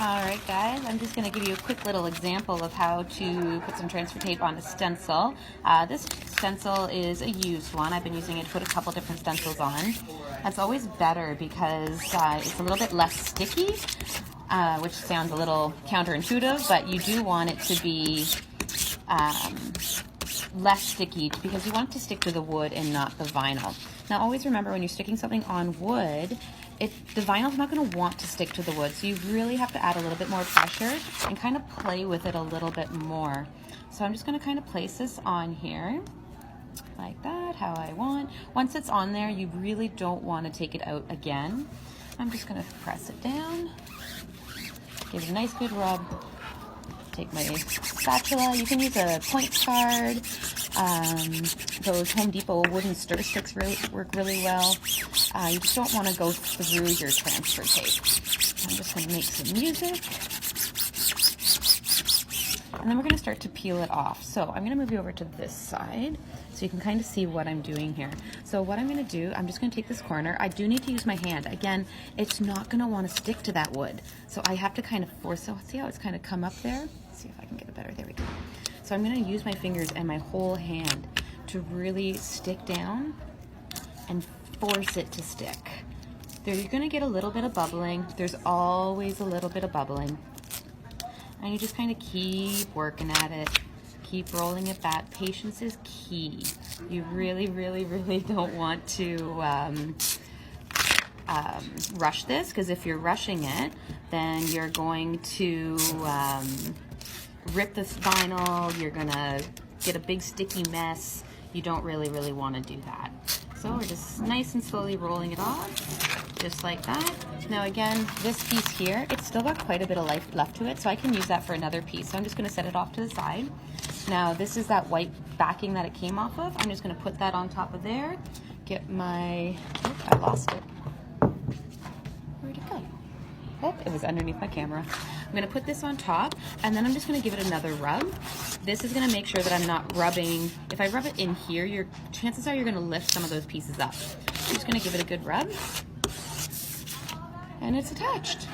Alright guys, I'm just going to give you a quick little example of how to put some transfer tape on a stencil. This stencil is a used one. I've been using it to put a couple different stencils on. That's always better because it's a little bit less sticky, which sounds a little counterintuitive, but you do want it to be less sticky because you want it to stick to the wood and not the vinyl. Now always remember, when you're sticking something on wood, the vinyl's not going to want to stick to the wood, so you really have to add a little bit more pressure and kind of play with it a little bit more. So I'm just going to kind of place this on here like that, how I want. Once it's on there, you really don't want to take it out again. I'm just going to press it down, give it a nice good rub. Take my spatula. You can use a point card. Those Home Depot wooden stir sticks work really well. You just don't want to go through your transfer tape. I'm just going to make some music. And then we're going to start to peel it off. So I'm going to move you over to this side so you can kind of see what I'm doing here. So what I'm going to do, I'm just going to take this corner. I do need to use my hand. Again, it's not going to want to stick to that wood. So I have to kind of force it. See how it's kind of come up there? Let's see if I can get it better. There we go. So I'm going to use my fingers and my whole hand to really stick down and force it to stick. There, you're going to get a little bit of bubbling. There's always a little bit of bubbling. And you just kind of keep working at it. Keep rolling it back. Patience is key. You really, really, really don't want to rush this, because if you're rushing it, then you're going to rip this vinyl. You're going to get a big sticky mess. You don't really, really want to do that. So we're just nice and slowly rolling it off, just like that. Now again, this piece here, it's still got quite a bit of life left to it, so I can use that for another piece. So I'm just going to set it off to the side. Now this is that white backing that it came off of. I'm just going to put that on top of there. Get my, oh, I lost it. Where'd it go? Oh, it was underneath my camera. I'm going to put this on top, and then I'm just going to give it another rub. This is going to make sure that I'm not rubbing. If I rub it in here, chances are you're going to lift some of those pieces up. I'm just going to give it a good rub, and it's attached.